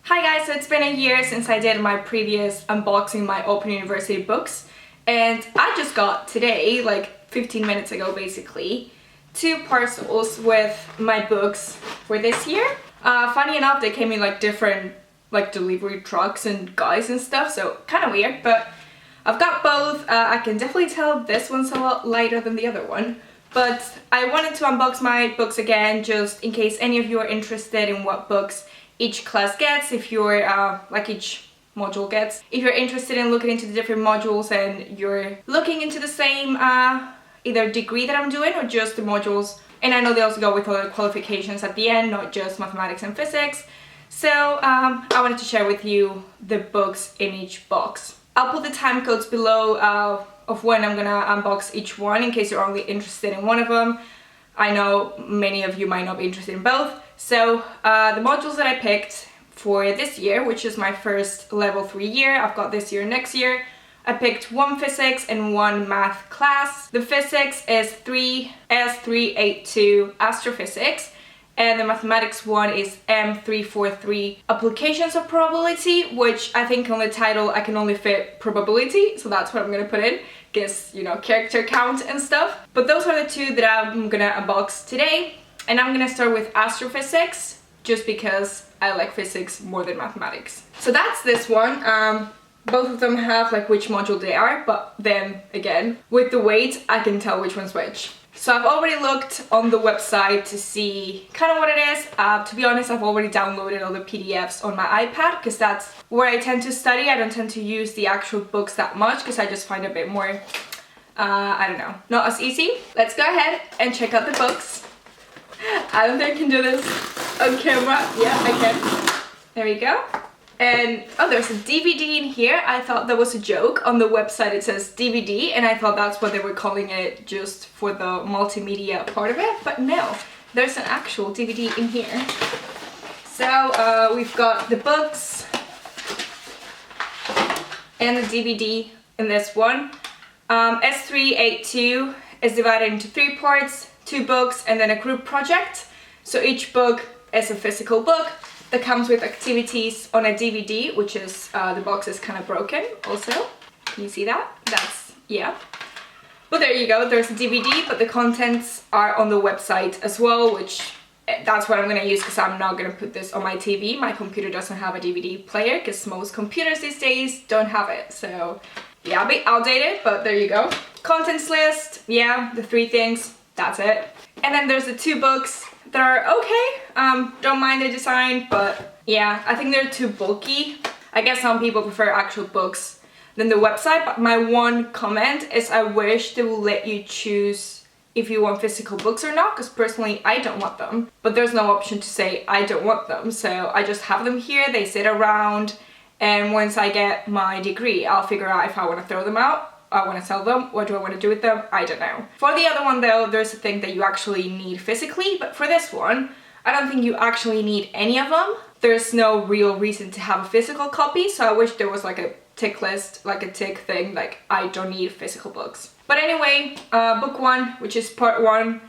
Hi guys, so it's been a year since I did my previous unboxing my Open University books, and I just got today, like 15 minutes ago basically, 2 parcels with my books for this year. Funny enough, they came in like different delivery trucks and guys and stuff, so kind of weird, but I've got both. I can definitely tell this one's a lot lighter than the other one. But I wanted to unbox my books again, just in case any of you are interested in what books each class gets, if you're, each module gets. If you're interested in looking into the different modules and you're looking into the same either degree that I'm doing or just the modules. And I know they also go with other qualifications at the end, not just mathematics and physics. So I wanted to share with you the books in each box. I'll put the time codes below of when I'm gonna unbox each one in case you're only interested in one of them. I know many of you might not be interested in both. So the modules that I picked for this year, which is my first level 3 year, I've got this year and next year, I picked 1 physics and 1 math class. The physics is S382 Astrophysics, and the mathematics one is M343 Applications of Probability, which I think on the title I can only fit probability, so that's what I'm gonna put in, because, you know, character count and stuff. But those are the 2 that I'm gonna unbox today, and I'm gonna start with astrophysics, just because I like physics more than mathematics. So that's this one. Both of them have like which module they are, but then again, with the weight, I can tell which one's which. So I've already looked on the website to see kind of what it is. To be honest, I've already downloaded all the PDFs on my iPad because that's where I tend to study. I don't tend to use the actual books that much because I just find it a bit more, I don't know, not as easy. Let's go ahead and check out the books. I don't think I can do this on camera. Yeah, I can. There we go. And oh, there's a DVD in here. I thought that was a joke. On the website it says DVD, and I thought that's what they were calling it just for the multimedia part of it, but no, there's an actual DVD in here. So we've got the books and the DVD in this one. S382 is divided into 3 parts, 2 books and then a group project. So each book is a physical book that comes with activities on a DVD, which is, the box is kind of broken also. Can you see that? That's, yeah. But there you go, there's a DVD, but the contents are on the website as well, which that's what I'm gonna use because I'm not gonna put this on my TV. My computer doesn't have a DVD player because most computers these days don't have it. So yeah, a bit outdated, but there you go. Contents list, yeah, the 3 things, that's it. And then there's the 2 books that are okay. Don't mind the design, but yeah, I think they're too bulky. I guess some people prefer actual books than the website, but my one comment is I wish they will let you choose if you want physical books or not, because personally I don't want them, but there's no option to say I don't want them, so I just have them here, they sit around, and once I get my degree I'll figure out if I want to throw them out, I want to sell them, what do I want to do with them, I don't know. For the other one though, there's a thing that you actually need physically, but for this one, I don't think you actually need any of them. There's no real reason to have a physical copy, so I wish there was like a tick list, like a tick thing, like I don't need physical books. But anyway, book 1, which is part 1,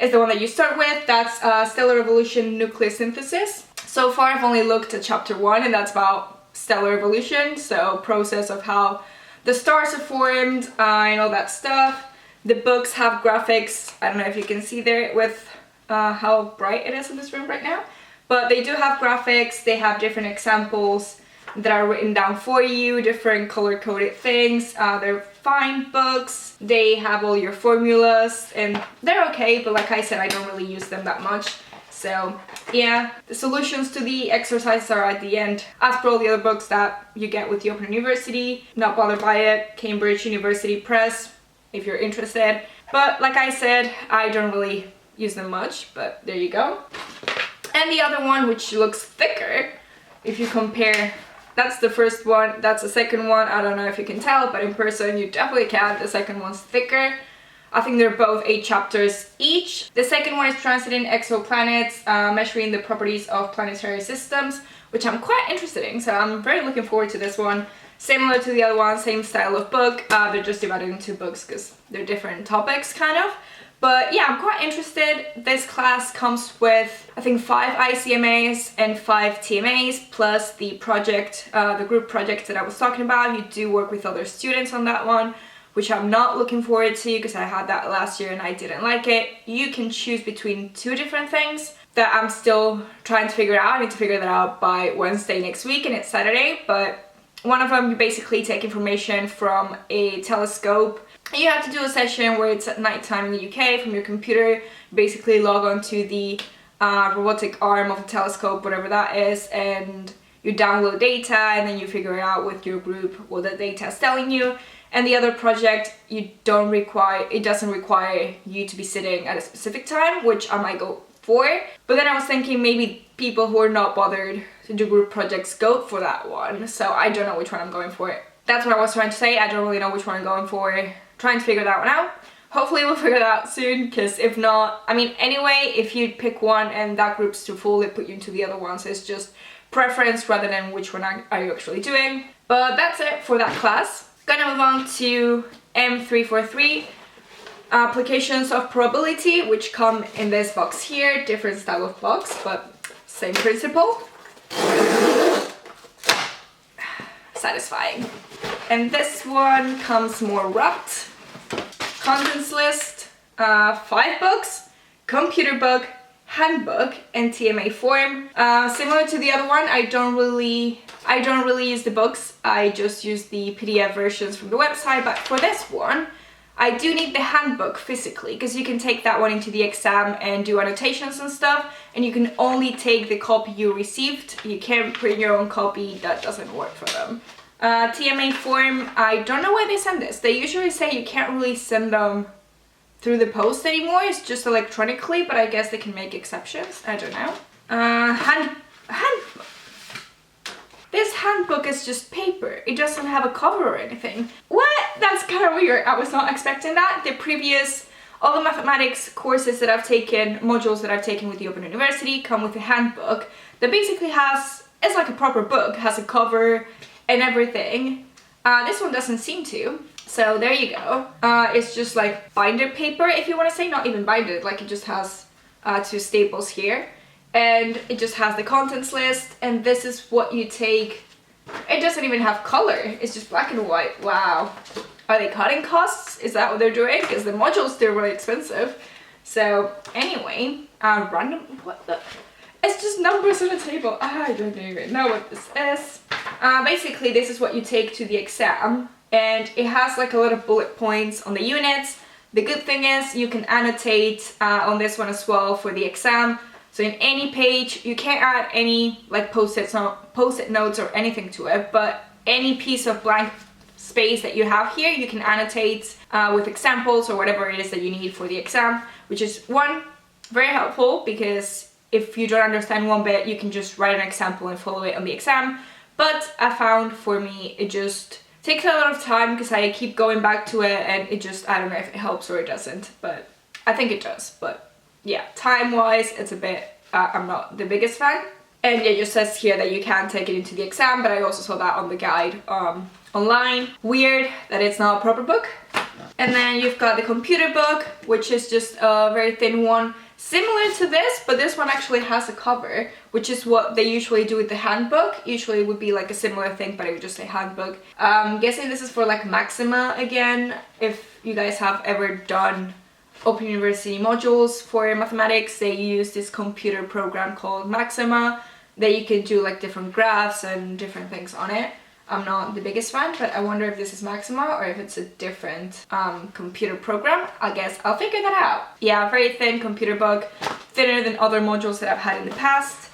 is the one that you start with. That's Stellar Evolution Nucleosynthesis. So far I've only looked at chapter 1, and that's about stellar evolution, so process of how the stars are formed and all that stuff. The books have graphics. I don't know if you can see there with how bright it is in this room right now, but they do have graphics. They have different examples that are written down for you, different color-coded things. They're fine books. They have all your formulas and they're okay, but like I said, I don't really use them that much. So yeah, the solutions to the exercises are at the end. As per all the other books that you get with the Open University, not bothered by it. Cambridge University Press, if you're interested. But like I said, I don't really use them much, but there you go. And the other one, which looks thicker, if you compare, that's the first one, that's the second one. I don't know if you can tell, but in person you definitely can. The second one's thicker. I think they're both 8 chapters each. The second one is Transiting Exoplanets, measuring the properties of planetary systems, which I'm quite interested in, so I'm very looking forward to this one. Similar to the other one, same style of book, they're just divided into books because they're different topics kind of. But yeah, I'm quite interested. This class comes with, I think, 5 ICMAs and 5 TMAs, plus the project, the group project that I was talking about. You do work with other students on that one, which I'm not looking forward to because I had that last year and I didn't like it. You can choose between 2 different things that I'm still trying to figure out. I need to figure that out by Wednesday next week, and it's Saturday. But one of them, you basically take information from a telescope. You have to do a session where it's at nighttime in the UK from your computer. Basically log on to the robotic arm of the telescope, whatever that is, and you download data, and then you figure out with your group what the data is telling you. And the other project, it doesn't require you to be sitting at a specific time, which I might go for. But then I was thinking maybe people who are not bothered to do group projects go for that one. So I don't know which one I'm going for. That's what I was trying to say. I don't really know which one I'm going for. Trying to figure that one out. Hopefully we'll figure that out soon, because if not, I mean, anyway, if you pick one and that group's too full, they put you into the other one. So it's just preference rather than which one are you actually doing. But that's it for that class. Gonna move on to M343. Applications of probability, which come in this box here, different style of box, but same principle. Satisfying. And this one comes more wrapped. Contents list, 5 books, computer book, handbook, and TMA form. Similar to the other one, I don't really use the books. I just use the PDF versions from the website, but for this one, I do need the handbook physically, because you can take that one into the exam and do annotations and stuff, and you can only take the copy you received. You can't print your own copy, that doesn't work for them. TMA form, I don't know why they send this. They usually say you can't really send them through the post anymore, it's just electronically, but I guess they can make exceptions, I don't know. Handbook. This handbook is just paper. It doesn't have a cover or anything. What? That's kind of weird. I was not expecting that. All the mathematics courses that I've taken, modules that I've taken with the Open University come with a handbook that basically it's like a proper book, has a cover and everything. This one doesn't seem to. So there you go. It's just like binder paper, if you want to say, not even binded, like it just has 2 staples here. And it just has the contents list, and this is what you take. It doesn't even have color, it's just black and white. Wow. Are they cutting costs? Is that what they're doing? Because the module's still really expensive. So anyway, random, what the? It's just numbers on a table. I don't even know what this is. Basically, this is what you take to the exam, and it has like a lot of bullet points on the units. The good thing is you can annotate on this one as well for the exam. So in any page, you can't add any like post-it notes or anything to it, but any piece of blank space that you have here, you can annotate with examples or whatever it is that you need for the exam, which is very helpful, because if you don't understand one bit, you can just write an example and follow it on the exam. But I found for me, it just takes a lot of time because I keep going back to it, and it just, I don't know if it helps or it doesn't, but I think it does. But yeah, time-wise, it's a bit, I'm not the biggest fan. And yeah, it just says here that you can take it into the exam, but I also saw that on the guide online. Weird that it's not a proper book. And then you've got the computer book, which is just a very thin one, similar to this, but this one actually has a cover, which is what they usually do with the handbook. Usually it would be like a similar thing, but it would just say handbook. I'm guessing this is for like Maxima again. If you guys have ever done Open University modules for mathematics, they use this computer program called Maxima that you can do like different graphs and different things on it. I'm not the biggest fan, but I wonder if this is Maxima or if it's a different computer program. I guess I'll figure that out. Yeah, very thin computer book, thinner than other modules that I've had in the past.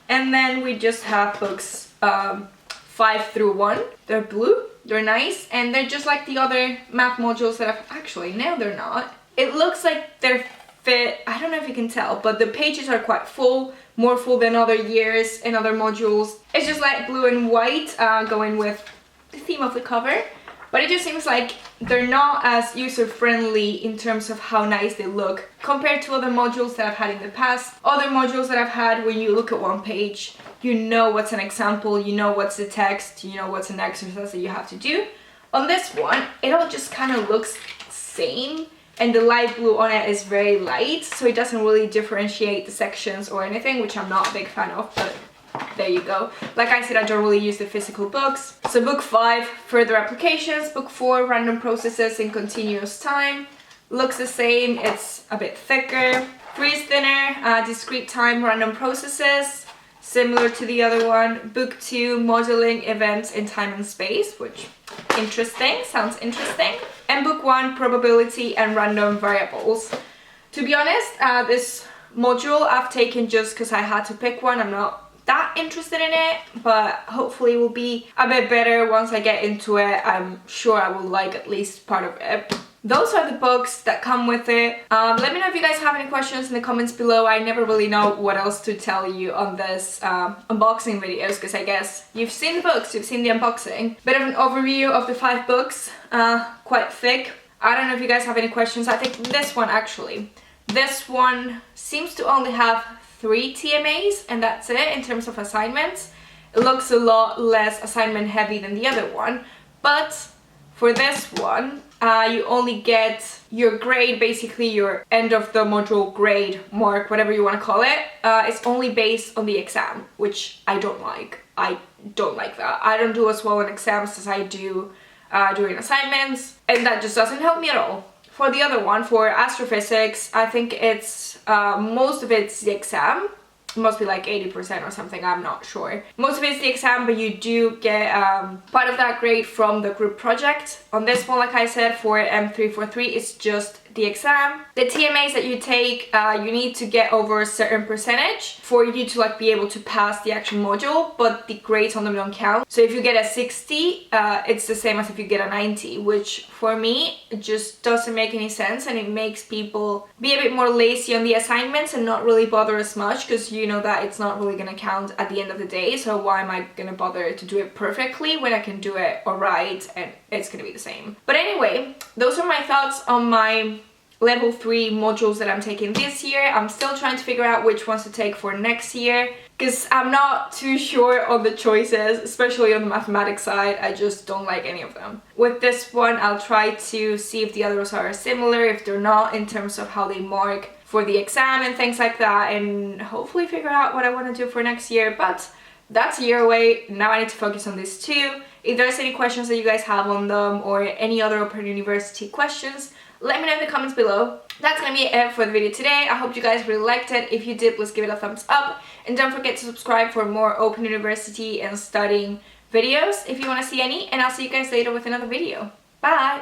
And then we just have books 5 through 1. They're blue, they're nice, and they're just like the other math modules that I've actually, no they're not. It looks like they're fit, I don't know if you can tell, but the pages are quite full, more full than other years and other modules. It's just like blue and white going with the theme of the cover, but it just seems like they're not as user-friendly in terms of how nice they look compared to other modules that I've had in the past. Other modules that I've had, when you look at one page, you know what's an example, you know what's the text, you know what's an exercise that you have to do. On this one, it all just kind of looks same. and the light blue on it is very light, so it doesn't really differentiate the sections or anything, which I'm not a big fan of, but there you go. Like I said, I don't really use the physical books. So book 5, further applications. Book 4, random processes in continuous time. Looks the same, it's a bit thicker. 3 is thinner, discrete time, random processes. Similar to the other one. Book 2, modeling events in time and space, which interesting, sounds interesting. And book 1, probability and random variables. To be honest, this module I've taken just because I had to pick one. I'm not that interested in it, but hopefully it will be a bit better once I get into it. I'm sure I will like at least part of it. Those are the books that come with it. Let me know if you guys have any questions in the comments below. I never really know what else to tell you on this unboxing videos, because I guess you've seen the books, you've seen the unboxing. Bit of an overview of the 5 books, quite thick. I don't know if you guys have any questions. I think this one actually, this one seems to only have 3 TMAs and that's it in terms of assignments. It looks a lot less assignment heavy than the other one, but for this one, you only get your grade, basically your end of the module grade mark, whatever you want to call it. It's only based on the exam, which I don't like. I don't like that. I don't do as well in exams as I do during assignments, and that just doesn't help me at all. For the other one, for astrophysics, I think it's most of it's the exam. It must be like 80% or something, I'm not sure. Most of it is the exam, but you do get part of that grade from the group project. On this one, like I said, for M343, it's just the exam. The TMAs that you take, you need to get over a certain percentage for you to like be able to pass the actual module, but the grades on them don't count. So if you get a 60, it's the same as if you get a 90, which for me, it just doesn't make any sense, and it makes people be a bit more lazy on the assignments and not really bother as much, because you know that it's not really gonna count at the end of the day, so why am I gonna bother to do it perfectly when I can do it alright and it's gonna be the same. But anyway, those are my thoughts on my level 3 modules that I'm taking this year. I'm still trying to figure out which ones to take for next year, because I'm not too sure on the choices, especially on the mathematics side. I just don't like any of them. With this one, I'll try to see if the others are similar, if they're not, in terms of how they mark for the exam and things like that, and hopefully figure out what I want to do for next year. But that's a year away. Now I need to focus on this too. If there's any questions that you guys have on them, or any other Open University questions, let me know in the comments below. That's gonna be it for the video today. I hope you guys really liked it. If you did, please give it a thumbs up, and don't forget to subscribe for more Open University and studying videos if you want to see any, and I'll see you guys later with another video. Bye!